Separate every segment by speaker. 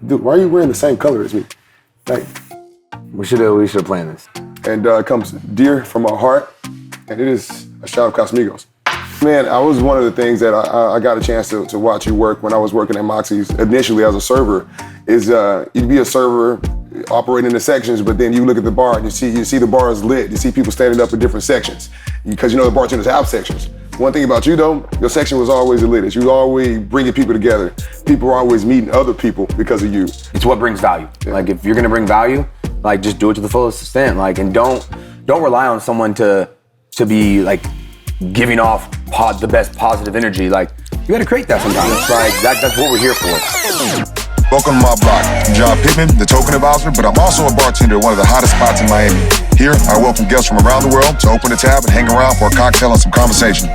Speaker 1: Dude, why are you wearing the same color as me? Like,
Speaker 2: we should have planned this.
Speaker 1: And it comes dear from our heart, and it is a shot of Casamigos. Man, I was one of the things that I got a chance to watch you work when I was working at Moxie's initially as a server. Is you'd be a server operating the sections, but then you look at the bar and you see the bar is lit. You see people standing up in different sections because you know the bartenders have sections. One thing about you though, your section was always the latest. You was always bringing people together. People were always meeting other people because of you.
Speaker 2: It's what brings value. Yeah. Like if you're gonna bring value, like just do it to the fullest extent. Like and don't rely on someone to be like giving off the best positive energy. Like you gotta create that sometimes. Like that's what we're here for.
Speaker 3: Welcome to my block. I'm John Pittman, the token advisor, but I'm also a bartender at one of the hottest spots in Miami. Here, I welcome guests from around the world to open a tab and hang around for a cocktail and some conversation.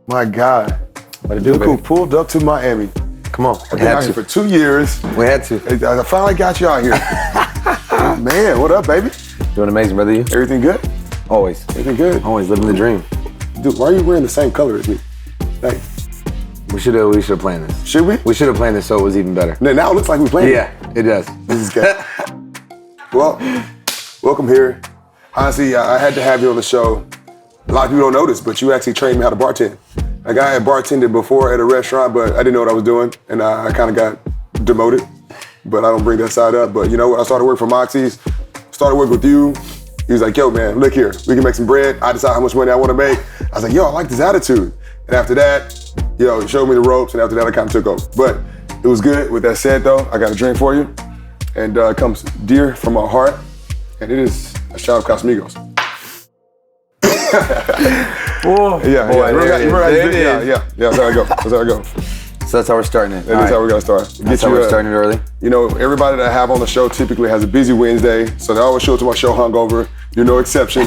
Speaker 1: My God.
Speaker 2: What to do,
Speaker 1: Look who pulled up to Miami.
Speaker 2: Come on,
Speaker 1: I've been out here for 2 years.
Speaker 2: We had to.
Speaker 1: I finally got you out here. Man, what up, baby?
Speaker 2: Doing amazing, brother. You?
Speaker 1: Everything good?
Speaker 2: Always.
Speaker 1: Everything good?
Speaker 2: Always living the dream.
Speaker 1: Dude, why are you wearing the same color as me? Like,
Speaker 2: we should have planned this.
Speaker 1: Should we?
Speaker 2: We should have planned this so it was even better.
Speaker 1: Now it looks like we planned it.
Speaker 2: Yeah, it does.
Speaker 1: This is good. Well, welcome here. Honestly, I had to have you on the show. A lot of people don't know this, but you actually trained me how to bartend. Like I had bartended before at a restaurant, but I didn't know what I was doing, and I kind of got demoted. But I don't bring that side up. But you know what? I started working for Moxie's, started working with you. He was like, yo, man, look here. We can make some bread. I decide how much money I want to make. I was like, yo, I like this attitude. And after that, you know, he showed me the ropes, and after that, I kind of took over. But it was good. With that said, though, I got a drink for you. And it comes dear from our heart, and it is a shot of Casamigos.
Speaker 2: Whoa.
Speaker 1: Yeah,
Speaker 2: boy,
Speaker 1: yeah, that's how I go. That's how I go.
Speaker 2: So that's how we're starting it.
Speaker 1: That's how we're gonna start.
Speaker 2: That's how we're starting it early.
Speaker 1: You know, everybody that I have on the show typically has a busy Wednesday, so they always show up to my show hungover. You're no exception.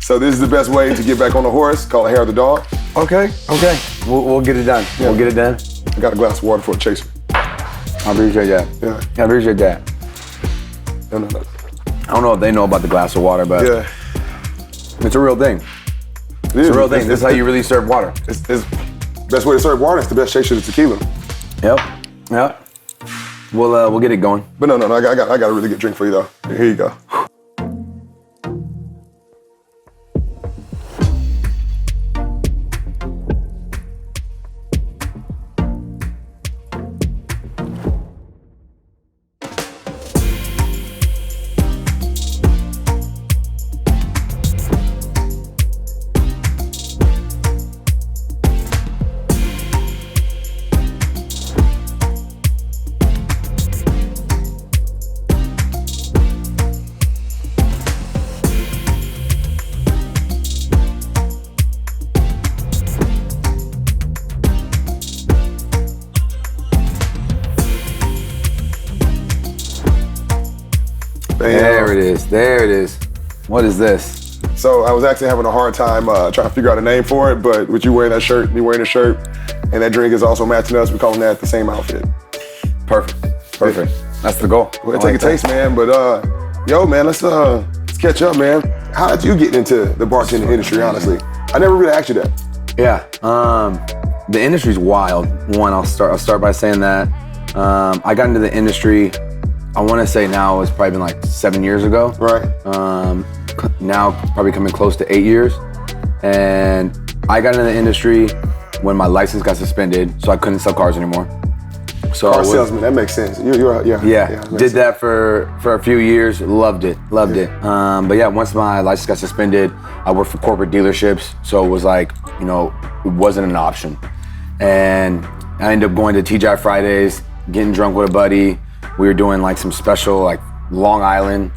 Speaker 1: So this is the best way to get back on the horse. Call it hair of the dog.
Speaker 2: Okay. We'll get it done.
Speaker 1: Yeah.
Speaker 2: We'll get it done.
Speaker 1: I got a glass of water for a chaser.
Speaker 2: I appreciate that.
Speaker 1: Yeah.
Speaker 2: I appreciate that.
Speaker 1: No.
Speaker 2: I don't know if they know about the glass of water, but
Speaker 1: Yeah.
Speaker 2: it's a real thing. It's a real thing. This is how you really serve water.
Speaker 1: It's best way to serve water. It's the best chaser to tequila.
Speaker 2: Yep. We'll get it going.
Speaker 1: But no, I got a really good drink for you though. Here you go.
Speaker 2: There it is. What is this?
Speaker 1: So I was actually having a hard time trying to figure out a name for it, but with you wearing that shirt, me wearing the shirt, and that drink is also matching us, we're calling that the same outfit.
Speaker 2: Perfect. That's the goal.
Speaker 1: We'll take a taste, man. But yo, man, let's catch up, man. How did you get into the bartending industry, honestly? I never really asked you that.
Speaker 2: Yeah. The industry's wild. One, I'll start by saying that. I got into the industry, I want to say now it's probably been like 7 years ago.
Speaker 1: Right.
Speaker 2: Now probably coming close to 8 years. And I got into the industry when my license got suspended, so I couldn't sell cars anymore. So
Speaker 1: car salesman, that makes sense.
Speaker 2: Yeah. Did that for a few years, loved it. But yeah, once my license got suspended, I worked for corporate dealerships, so it was like, you know, it wasn't an option. And I ended up going to TGI Fridays, getting drunk with a buddy. We were doing like some special like Long Island,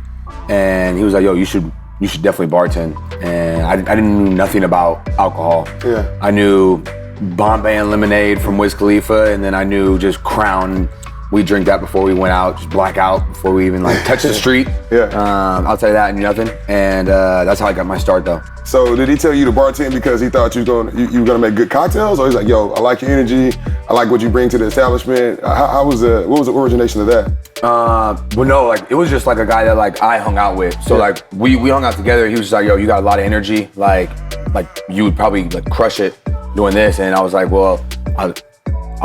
Speaker 2: and he was like, yo, you should definitely bartend. And I didn't know nothing about alcohol.
Speaker 1: Yeah.
Speaker 2: I knew Bombay and lemonade from Wiz Khalifa, and then I knew just Crown we drink that before we went out, just black out before we even like touch the street.
Speaker 1: Yeah.
Speaker 2: Outside of that, nothing. And that's how I got my start though.
Speaker 1: So did he tell you to bartend because he thought you were gonna make good cocktails, or he's like, yo, I like your energy, I like what you bring to the establishment? What was the origination of that?
Speaker 2: Well, no, like it was just like a guy that like I hung out with. So like we hung out together. He was just like, yo, you got a lot of energy. Like you would probably like crush it doing this. And I was like, well, I'll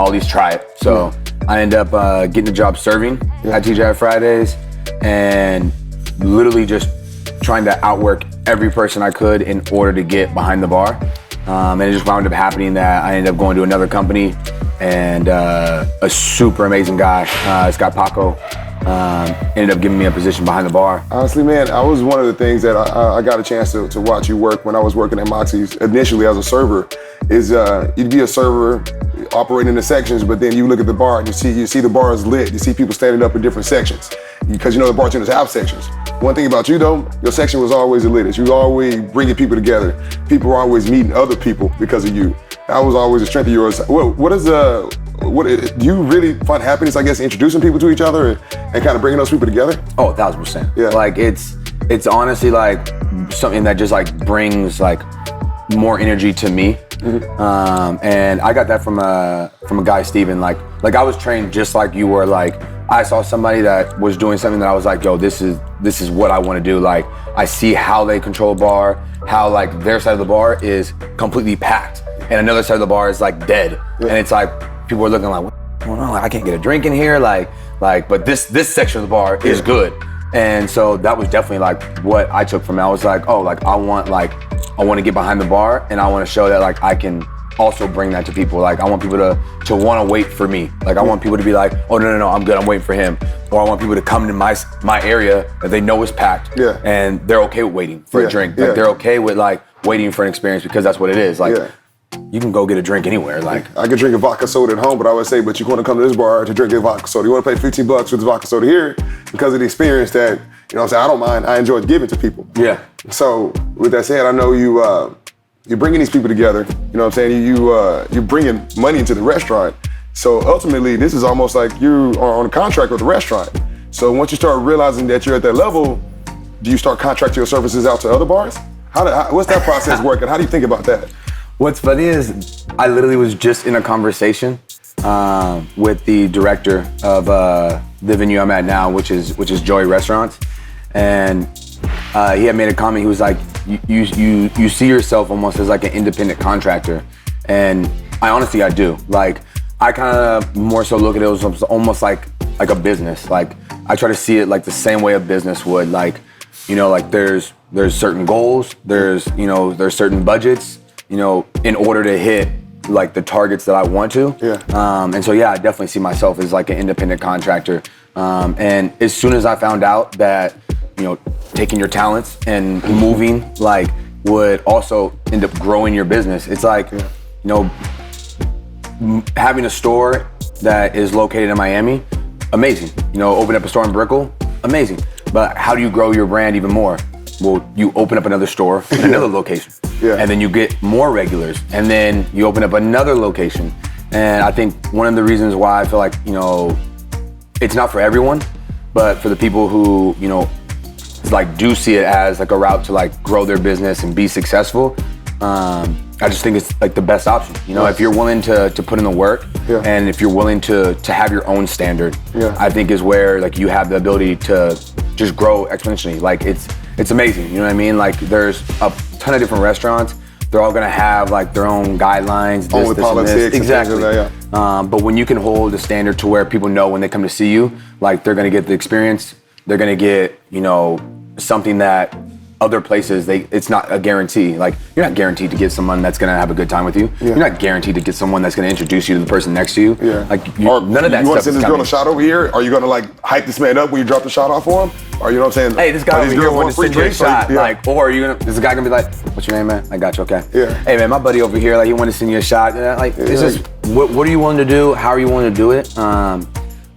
Speaker 2: at least try it. So I ended up getting a job serving at TGI Fridays and literally just trying to outwork every person I could in order to get behind the bar. And it just wound up happening that I ended up going to another company and a super amazing guy, this guy Paco, ended up giving me a position behind the bar.
Speaker 1: Honestly, man, I was one of the things that I got a chance to watch you work when I was working at Moxie's initially as a server, is you'd be a server operating the sections, but then you look at the bar and you see the bar is lit. You see people standing up in different sections because you know the bartenders have sections. One thing about you though, your section was always the latest. You were always bringing people together. People were always meeting other people because of you. That was always a strength of yours. Do you really find happiness, I guess, introducing people to each other and kind of bringing those people together?
Speaker 2: Oh, 1000%.
Speaker 1: Yeah.
Speaker 2: Like it's honestly like something that just like brings like more energy to me. And I got that from a guy, Steven. Like I was trained just like you were. Like I saw somebody that was doing something that I was like, yo, this is what I want to do. Like I see how they control a bar, how like their side of the bar is completely packed and another side of the bar is like dead. And it's like people are looking like, what's going on? Like I can't get a drink in here. But this section of the bar is good. And so that was definitely like what I took from it. I was like, oh, like I want to get behind the bar and I want to show that like I can also bring that to people. Like I want people to want to wait for me. Like I want people to be like, oh no, I'm good, I'm waiting for him. Or I want people to come to my area that they know is packed and they're okay with waiting for a drink. Like they're okay with like waiting for an experience because that's what it is. Like you can go get a drink anywhere. Like
Speaker 1: I could drink a vodka soda at home, but I would say, but you want to come to this bar to drink a vodka soda. You want to pay $15 for this vodka soda here because of the experience that, you know what I'm saying, I don't mind. I enjoy giving to people. Yeah. So with that said, I know you're bringing these people together. You know what I'm saying? You're bringing money into the restaurant. So ultimately, this is almost like you are on a contract with the restaurant. So once you start realizing that you're at that level, do you start contracting your services out to other bars? What's that process work, and how do you think about that?
Speaker 2: What's funny is I literally was just in a conversation with the director of the venue I'm at now, which is Joy Restaurants, and he had made a comment. He was like, "You see yourself almost as like an independent contractor," and I do. Like I kind of more so look at it as almost like a business. Like I try to see it like the same way a business would. Like like there's certain goals, there's certain budgets. In order to hit like the targets that I want to. And so I definitely see myself as like an independent contractor. And as soon as I found out that, taking your talents and moving like would also end up growing your business. It's like, having a store that is located in Miami, amazing. Open up a store in Brickell, amazing. But how do you grow your brand even more? Well, you open up another store in another location. And then you get more regulars. And then you open up another location. And I think one of the reasons why I feel like, it's not for everyone, but for the people who, like do see it as like a route to like grow their business and be successful, I just think it's like the best option. If you're willing to put in the work and if you're willing to have your own standard, I think is where like you have the ability to just grow exponentially. Like it's amazing, you know what I mean? Like there's a ton of different restaurants. They're all gonna have like their own guidelines, this,
Speaker 1: politics,
Speaker 2: exactly.
Speaker 1: Like that,
Speaker 2: but when you can hold a standard to where people know when they come to see you, like they're gonna get the experience, they're gonna get, something that other places, it's not a guarantee. Like you're not guaranteed to get someone that's gonna have a good time with you. You're not guaranteed to get someone that's gonna introduce you to the person next to you. Like none of that stuff is coming.
Speaker 1: You want to send this girl a shot over here? Are you gonna like hype this man up when you drop the shot off for him? Or you know what I'm saying?
Speaker 2: Hey, this guy over here wanted to send you a shot. Like, or are you gonna? Is the guy gonna be like, "What's your name, man?" I got you. Okay. Hey, man, my buddy over here, like, he wanted to send you a shot. Like, it's just, what are you willing to do? How are you willing to do it?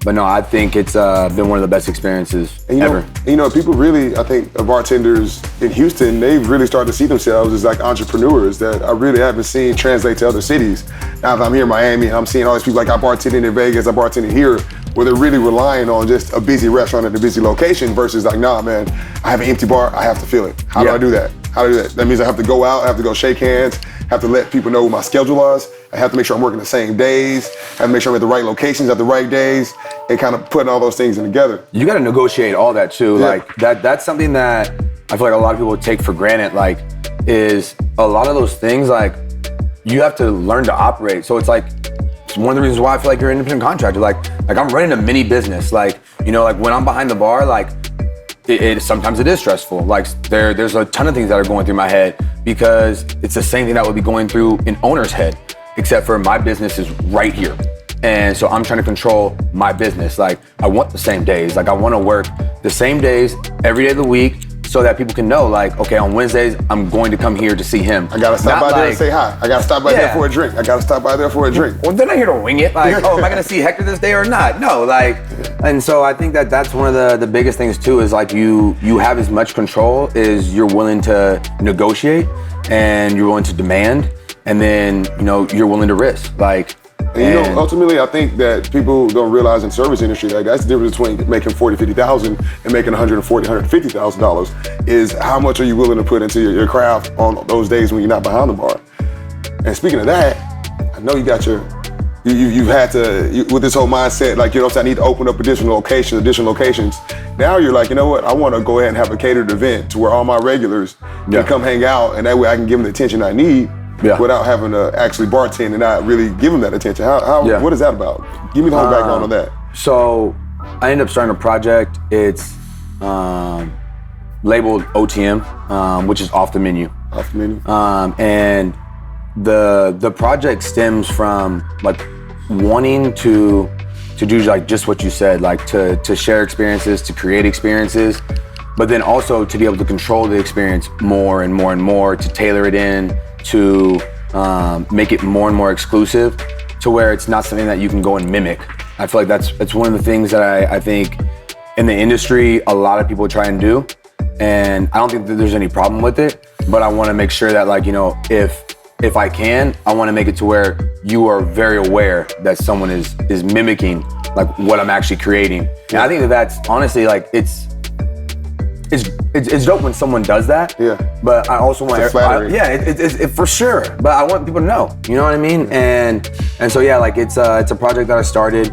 Speaker 2: But no, I think it's been one of the best experiences ever.
Speaker 1: People really, I think, bartenders in Houston, they've really started to see themselves as like entrepreneurs that I really haven't seen translate to other cities. Now, if I'm here in Miami, I'm seeing all these people like I bartended in Vegas, I bartended here. where they're really relying on just a busy restaurant at a busy location versus like, nah, man, I have an empty bar, I have to fill it. How do I do that? How do I do that? That means I have to go out, I have to go shake hands, have to let people know what my schedule is. I have to make sure I'm working the same days. I have to make sure I'm at the right locations at the right days, and kind of putting all those things in together.
Speaker 2: You got to negotiate all that too. Yeah. Like that's something that I feel like a lot of people take for granted. Like, is a lot of those things like you have to learn to operate. So it's like it's one of the reasons why I feel like you're an independent contractor. Like I'm running a mini business. Like, you know, like when I'm behind the bar, like it sometimes it is stressful. Like there's a ton of things that are going through my head because it's the same thing that would be going through an owner's head, except for my business is right here. And so I'm trying to control my business. Like I want the same days. Like I want to work the same days every day of the week so that people can know, like, okay, on Wednesdays, I'm going to come here to see him.
Speaker 1: I gotta stop by there and say hi. I gotta stop by there for a drink. I gotta stop by there for a drink.
Speaker 2: Well, they're not here to wing it. Like, oh, am I gonna see Hector this day or not? No, like, and so I think that that's one of the biggest things too, is like you have as much control as you're willing to negotiate and you're willing to demand, and then, you know, you're willing to risk. Like,
Speaker 1: and you know, ultimately, I think that people don't realize in service industry, like that's the difference between making $40,000, $50,000 and making $140,000, $150,000 is how much are you willing to put into your craft on those days when you're not behind the bar. And speaking of that, I know you got you've had to, with this whole mindset, like, you know, I need to open up additional locations. Now you're like, you know what, I want to go ahead and have a catered event to where all my regulars can come hang out, and that way I can give them the attention I need. Yeah. Without having to actually bartend and not really give them that attention. What is that about? Give me the whole background on that.
Speaker 2: So I ended up starting a project. It's labeled OTM, which is off the menu.
Speaker 1: Off the menu.
Speaker 2: And the project stems from like wanting to do like just what you said, like to share experiences, to create experiences, but then also to be able to control the experience more and more and more, to tailor it in, to make it more and more exclusive, to where it's not something that you can go and mimic. I feel like that's one of the things that I think in the industry a lot of people try and do, and I don't think that there's any problem with it, but I want to make sure that, like, you know, if I can, I want to make it to where you are very aware that someone is mimicking like what I'm actually creating. And I think that that's honestly, like, it's dope when someone does that.
Speaker 1: Yeah.
Speaker 2: But I also want
Speaker 1: it's
Speaker 2: for sure. But I want people to know. You know what I mean? And so yeah, like it's a project that I started.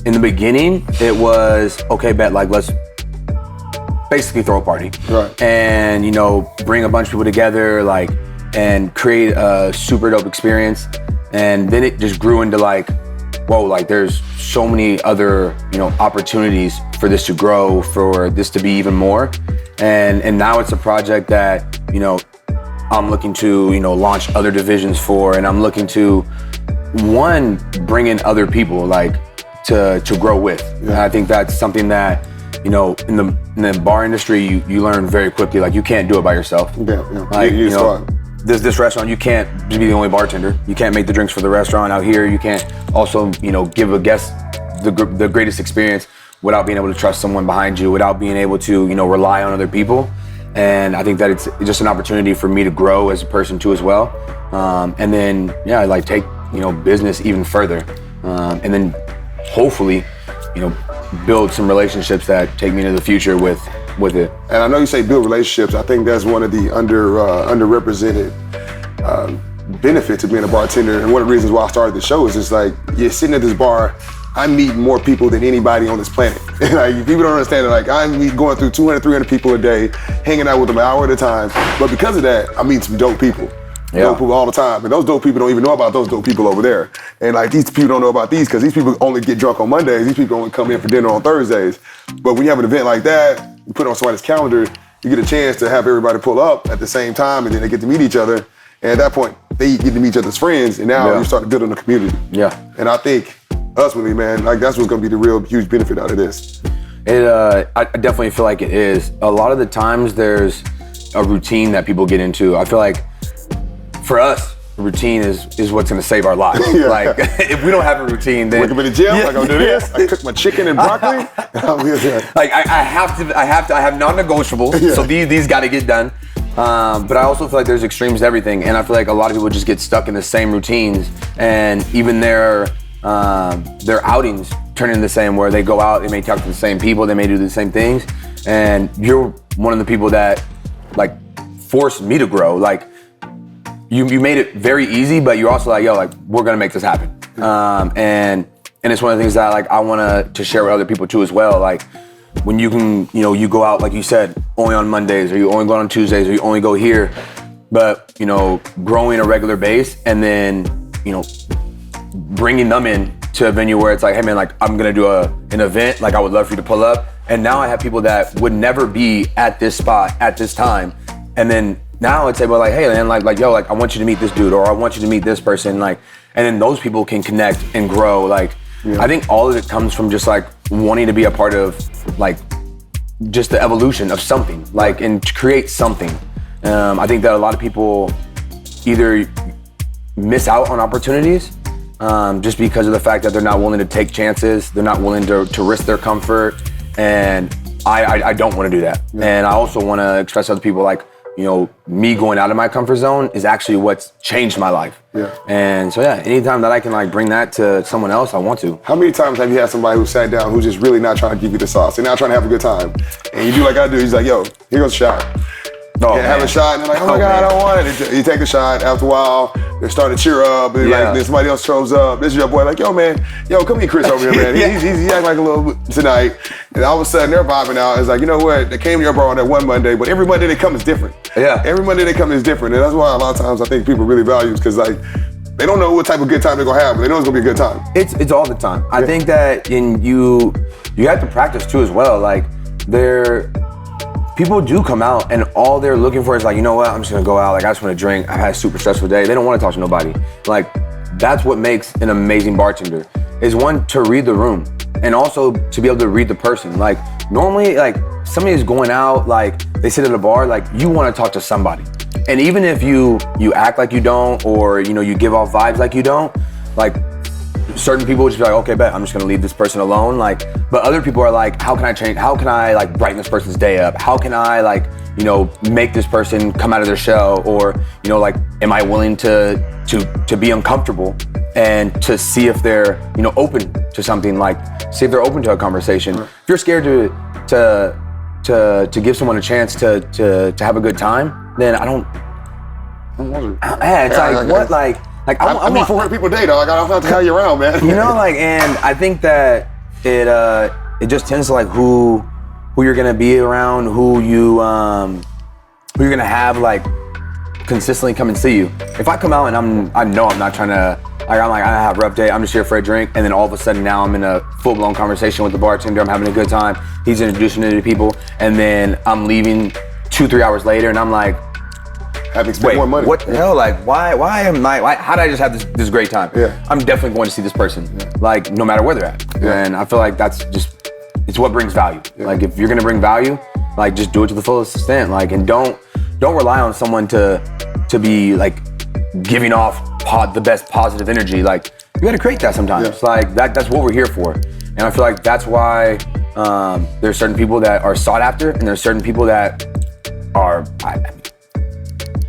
Speaker 2: In the beginning, it was okay, bet, like, let's basically throw a party.
Speaker 1: Right.
Speaker 2: And, you know, bring a bunch of people together, like, and create a super dope experience. And then it just grew into like, whoa, like there's so many other, you know, opportunities for this to grow, for this to be even more. And now it's a project that, you know, I'm looking to, you know, launch other divisions for, and I'm looking to, one, bring in other people, like, to grow with. Yeah. And I think that's something that, you know, in the bar industry, you learn very quickly, like, you can't do it by yourself.
Speaker 1: Yeah.
Speaker 2: Like, you know, this restaurant, you can't be the only bartender. You can't make the drinks for the restaurant out here. You can't also, you know, give a guest the greatest experience without being able to trust someone behind you, without being able to, you know, rely on other people. And I think that it's just an opportunity for me to grow as a person too as well. And then, yeah, like take, you know, business even further. And then hopefully, you know, build some relationships that take me into the future with it.
Speaker 1: And I know you say build relationships. I think that's one of the underrepresented benefits of being a bartender. And one of the reasons why I started the show is just like, you're sitting at this bar, I'm meeting more people than anybody on this planet. Like, people don't understand it. Like, I'm going through 200, 300 people a day, hanging out with them an hour at a time. But because of that, I meet some dope people.
Speaker 2: Yeah.
Speaker 1: Dope people all the time. And those dope people don't even know about those dope people over there. And like, these people don't know about these because these people only get drunk on Mondays. These people only come in for dinner on Thursdays. But when you have an event like that, you put it on somebody's calendar, you get a chance to have everybody pull up at the same time, and then they get to meet each other. And at that point, they get to meet each other's friends, and now you start building a community.
Speaker 2: Yeah.
Speaker 1: And I think, ultimately, man, like, that's what's gonna be the real huge benefit out of this.
Speaker 2: I definitely feel like it is. A lot of the times there's a routine that people get into. I feel like for us, routine is what's gonna save our lives.
Speaker 1: Yeah.
Speaker 2: Like, if we don't have a routine, then
Speaker 1: wake up in the gym, like, I'm doing this. I cook my chicken and broccoli.
Speaker 2: Like, I have non-negotiables. So these got to get done. But I also feel like there's extremes to everything, and I feel like a lot of people just get stuck in the same routines, and even their outings turn into the same, where they go out, they may talk to the same people, they may do the same things, and you're one of the people that like forced me to grow. Like you made it very easy, but you're also like, yo, like we're gonna make this happen. And it's one of the things that like I want to share with other people too as well. Like when you can, you go out, like you said, only on Mondays, or you only go on Tuesdays, or you only go here, but growing a regular base, and then bringing them in to a venue where it's like, hey man, like I'm gonna do an event, like I would love for you to pull up. And now I have people that would never be at this spot at this time, and then now it's able like, hey man, like yo, like I want you to meet this dude, or I want you to meet this person, like, and then those people can connect and grow. Like, I think all of it comes from just like wanting to be a part of like just the evolution of something, like, and to create something. I think that a lot of people either miss out on opportunities just because of the fact that they're not willing to take chances, they're not willing to risk their comfort, and I don't want to do that. And I also want to express to other people like, me going out of my comfort zone is actually what's changed my life. And so anytime that I can like bring that to someone else, I want to.
Speaker 1: How many times have you had somebody who sat down who's just really not trying to give you the sauce? They're not trying to have a good time. And you do like I do, he's like, yo, here goes a shot. Have a shot, and they're like, oh my God, I don't want it. You take the shot, after a while, they're starting to cheer up, and like, then somebody else shows up. This is your boy, like, yo man, come get Chris over here, man. He acting like a little tonight. And all of a sudden, they're vibing out. It's like, you know what, they came to your bar on that one Monday, but every Monday they come is different. Every Monday they come is different, and that's why a lot of times I think people really value, because like, they don't know what type of good time they're gonna have, but they know it's gonna be a good time.
Speaker 2: It's all the time. I think that you have to practice too as well. Like, people do come out and all they're looking for is like, you know what, I'm just gonna go out, like I just wanna drink, I've had a super stressful day. They don't wanna talk to nobody. Like, that's what makes an amazing bartender, is one, to read the room, and also to be able to read the person. Like, normally, like, somebody is going out, like, they sit at a bar, like, you wanna talk to somebody. And even if you act like you don't, or you give off vibes like you don't, like, certain people would just be like, okay, bet, I'm just gonna leave this person alone. Like, but other people are like, how can I change? How can I like brighten this person's day up? How can I like, make this person come out of their shell? Or, like, am I willing to be uncomfortable and to see if they're, open to something, like see if they're open to a conversation. If you're scared to give someone a chance to have a good time, then I don't it's like, what, like
Speaker 1: I mean, 400 people a day, though. Like, I don't have to carry you around, man.
Speaker 2: Like, and I think that it just tends to like who you're gonna be around, who you're gonna have like consistently come and see you. If I come out and I know I'm not trying to, like, I have a rough day, I'm just here for a drink, and then all of a sudden now I'm in a full-blown conversation with the bartender, I'm having a good time, he's introducing me to people, and then I'm leaving 2-3 hours later, and I'm like,
Speaker 1: having spent more money.
Speaker 2: What the hell? Like, why how did I just have this great time? I'm definitely going to see this person, like, no matter where they're at. And I feel like that's just, it's what brings value. Like, if you're gonna bring value, like, just do it to the fullest extent. Like, and don't rely on someone to be like giving off the best positive energy. Like, you gotta create that sometimes. Like, that's what we're here for. And I feel like that's why there's certain people that are sought after, and there's certain people that are,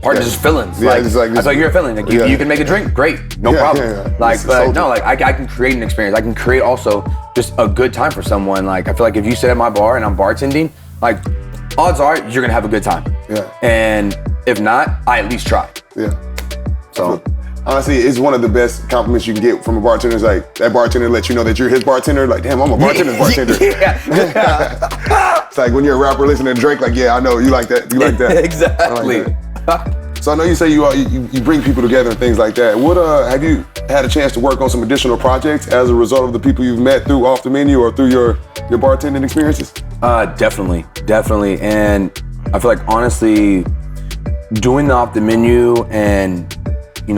Speaker 2: partners just fill-ins. Like, I thought you're a fill-in. Like, you can make a drink, great, no problem. Like, but no, like, I can create an experience. I can create also just a good time for someone. Like, I feel like if you sit at my bar and I'm bartending, like, odds are you're gonna have a good time. And if not, I at least try. So
Speaker 1: honestly, it's one of the best compliments you can get from a bartender. Is like, that bartender lets you know that you're his bartender. Like, damn, I'm a bartender's bartender. It's like when you're a rapper listening to Drake, like, yeah, I know, you like that. You like that.
Speaker 2: Exactly.
Speaker 1: I like that. So I know you say you bring people together and things like that. What have you had a chance to work on some additional projects as a result of the people you've met through Off the Menu or through your bartending experiences?
Speaker 2: Definitely. And I feel like, honestly, doing the Off the Menu and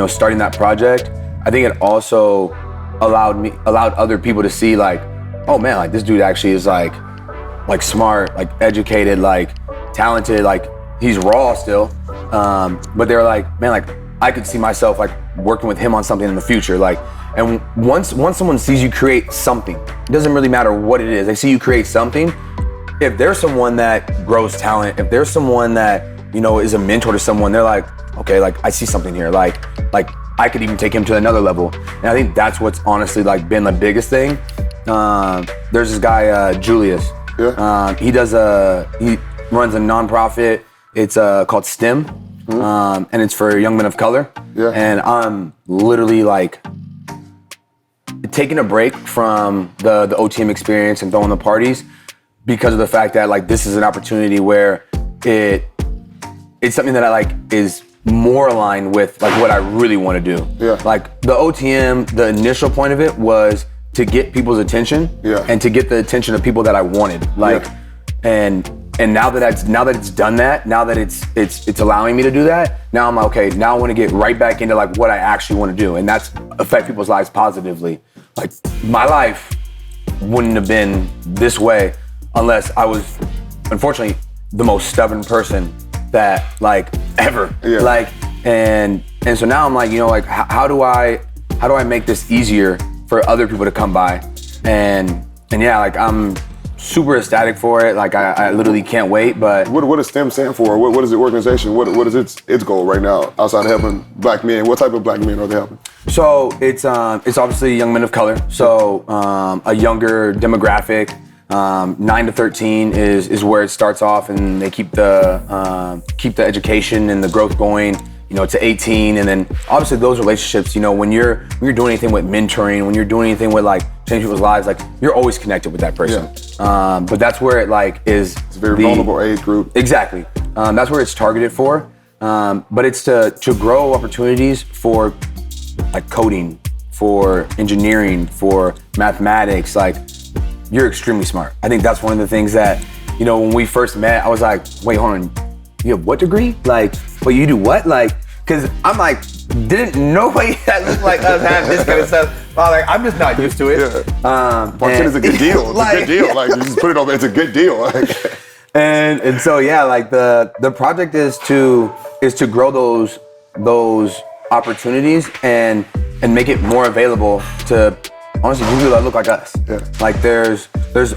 Speaker 2: starting that project, I think it also allowed other people to see, like, oh man, like, this dude actually is like smart, like, educated, like, talented, like, he's raw still, but they're like, man, like, I could see myself like working with him on something in the future. Like, and once someone sees you create something, it doesn't really matter what it is, they see you create something. If there's someone that grows talent, if there's someone that is a mentor to someone, they're like, okay, like, I see something here, like I could even take him to another level. And I think that's what's honestly like been the biggest thing, there's this guy, Julius.
Speaker 1: Yeah.
Speaker 2: He runs a nonprofit. It's called STEM, and it's for young men of color.
Speaker 1: Yeah.
Speaker 2: And I'm literally like taking a break from the OTM experience and throwing the parties because of the fact that like this is an opportunity where it's something that I like is more aligned with like what I really want to do.
Speaker 1: Yeah.
Speaker 2: Like the OTM, the initial point of it was to get people's attention and to get the attention of people that I wanted. Like, and now that it's done that, now that it's allowing me to do that, now I'm like, okay, now I want to get right back into like what I actually want to do, and that's affect people's lives positively. Like my life wouldn't have been this way unless I was, unfortunately, the most stubborn person that like ever.
Speaker 1: Yeah.
Speaker 2: Like, and so now I'm like, you know, like how do I make this easier for other people to come by? And yeah, like I'm super ecstatic for it. Like I literally can't wait. But
Speaker 1: what does STEM stand for? What is the organization? What is its goal right now outside of helping black men? What type of black men are they helping?
Speaker 2: So it's obviously young men of color. So a younger demographic. 9 to 13 is where it starts off, and they keep the education and the growth going, you know, to 18, and then obviously those relationships, you know, when you're doing anything with mentoring, when you're doing anything with like changing people's lives, like you're always connected with that person. Yeah. But that's where it like is.
Speaker 1: It's a very vulnerable age group.
Speaker 2: Exactly. That's where it's targeted for. But it's to grow opportunities for like coding, for engineering, for mathematics. Like, you're extremely smart. I think that's one of the things that, you know, when we first met, I was like, wait, hold on, you have what degree? Like, well, you do what? Like, cause I'm like, didn't nobody that looked like us have this kind of stuff. I'm like, I'm just not used to it.
Speaker 1: Yeah. Bartend is a good deal. It's like, a good deal. Like, you just put it over, it's a good deal. Like.
Speaker 2: And so, yeah, like the project is to grow those opportunities and make it more available to, honestly, people that look like us.
Speaker 1: Yeah.
Speaker 2: Like there's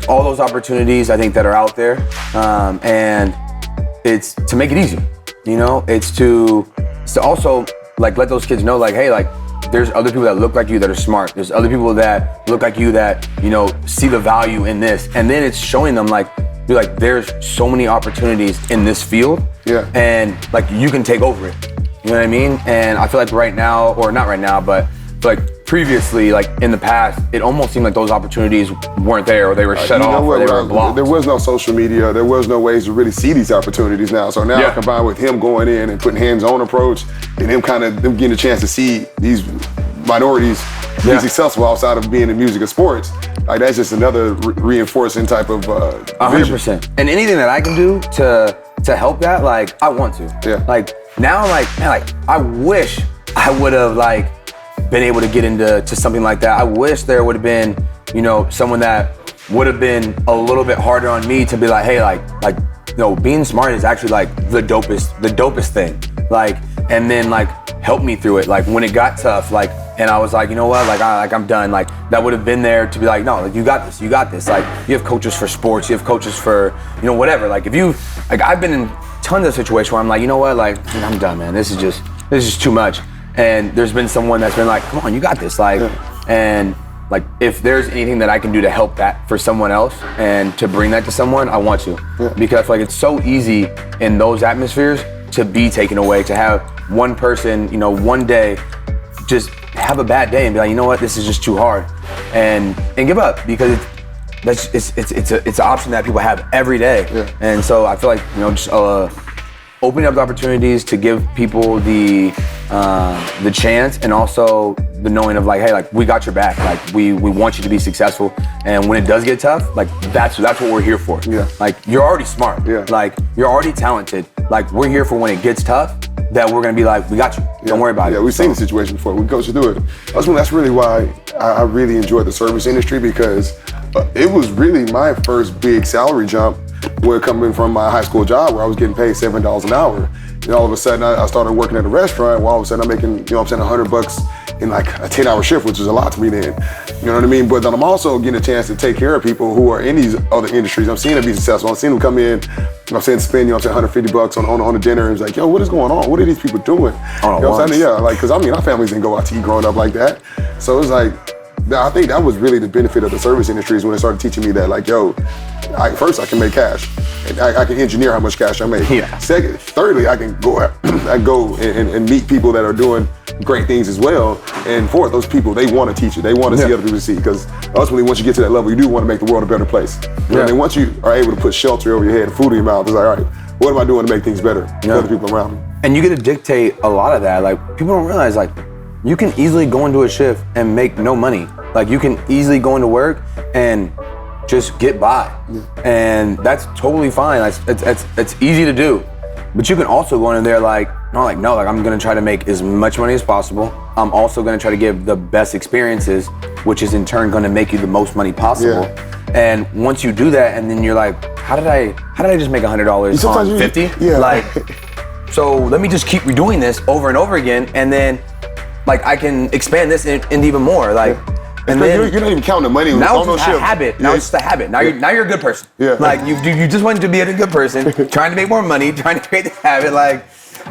Speaker 2: all those opportunities I think that are out there, and it's to make it easy. You know, it's to also like let those kids know like, hey, like there's other people that look like you that are smart. There's other people that look like you that, you know, see the value in this, and then it's showing them like, dude, like there's so many opportunities in this field, and like you can take over it. You know what I mean? And I feel like right now, or not right now, but like previously, like in the past, it almost seemed like those opportunities weren't there, or they were shut off, or they were blocked.
Speaker 1: There was no social media. There was no ways to really see these opportunities now. So now combined with him going in and putting hands-on approach, and them getting a chance to see these minorities be successful outside of being in music or sports, like that's just another reinforcing type of
Speaker 2: 100%. And anything that I can do to help that, like I want to.
Speaker 1: Yeah.
Speaker 2: Like now, I'm like, man, like I wish I would have like been able to get into something like that. I wish there would have been, you know, someone that would have been a little bit harder on me to be like, hey, like, you know, being smart is actually like the dopest thing. Like, and then like help me through it. Like when it got tough, like, and I was like, you know what, like I'm done. Like that would have been there to be like, no, like you got this. Like you have coaches for sports, you have coaches for, you know, whatever. Like if you, like I've been in tons of situations where I'm like, you know what, like I'm done, man. This is just too much. And there's been someone that's been like, come on, you got this. Like, and like, if there's anything that I can do to help that for someone else and to bring that to someone, I want to. Because I feel like it's so easy in those atmospheres to be taken away, to have one person, you know, one day just have a bad day and be like, you know what, this is just too hard, and give up, because it's an option that people have every day. And so I feel like, you know, just opening up the opportunities to give people the chance, and also the knowing of like, hey, like we got your back. Like we want you to be successful, and when it does get tough, like that's what we're here for. Like you're already smart. Like you're already talented. Like we're here for when it gets tough, that we're gonna be like, we got you. Don't worry about it.
Speaker 1: Yeah, we've seen the situation before. We coach you through it. That's really why I really enjoyed the service industry, because it was really my first big salary jump, when coming from my high school job where I was getting paid $7 an hour. And all of a sudden I started working at a restaurant, where all of a sudden I'm making, you know what I'm saying, $100 in like a 10-hour shift, which is a lot to me then. You know what I mean? But then I'm also getting a chance to take care of people who are in these other industries. I'm seeing them be successful. I'm seeing them come in, you know what I'm saying, spend, you know what I'm saying, $150 on a dinner, and it's like, yo, what is going on? What are these people doing? You know what I'm saying? Yeah, like, cause I mean, our families didn't go out to eat growing up like that. So it's like, I think that was really the benefit of the service industry is when it started teaching me that, like, yo, first I can make cash, and I can engineer how much cash I make.
Speaker 2: Yeah.
Speaker 1: Second, thirdly, I can go and meet people that are doing great things as well. And fourth, those people, they want to teach you. They want to see other people see, because ultimately, once you get to that level, you do want to make the world a better place. You know, and once you are able to put shelter over your head and food in your mouth, it's like, all right, what am I doing to make things better for other people around me?
Speaker 2: And you get to dictate a lot of that. Like, people don't realize, like, you can easily go into a shift and make no money. Like, you can easily go into work and just get by. And that's totally fine. It's easy to do. But you can also go in there like, I'm gonna try to make as much money as possible. I'm also gonna try to give the best experiences, which is in turn gonna make you the most money possible. And once you do that, and then you're like, how did I just make $100 on 50?
Speaker 1: Yeah.
Speaker 2: Like, so let me just keep redoing this over and over again, and then like I can expand this into even more. Like, and then
Speaker 1: you're not even counting the money.
Speaker 2: Now it's just a habit. Now it's just a habit. Now you're a good person.
Speaker 1: Yeah.
Speaker 2: Like you just wanted to be a good person, trying to make more money, trying to create this habit. Like,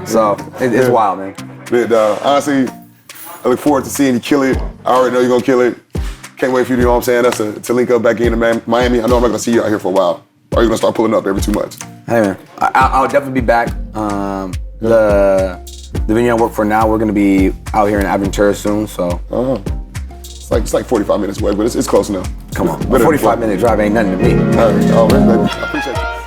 Speaker 2: so it's wild, man.
Speaker 1: But honestly, I look forward to seeing you kill it. I already know you're gonna kill it. Can't wait for you, you know what I'm saying? That's to link up back into Miami. I know I'm not gonna see you out here for a while. Or are you gonna start pulling up every 2 months?
Speaker 2: Hey man, I'll definitely be back. The venue I work for now, we're gonna be out here in Aventura soon. So
Speaker 1: It's like 45 minutes away, but it's close enough.
Speaker 2: come on, a 45-minute drive ain't nothing to me.
Speaker 1: All right, man, baby. I appreciate you.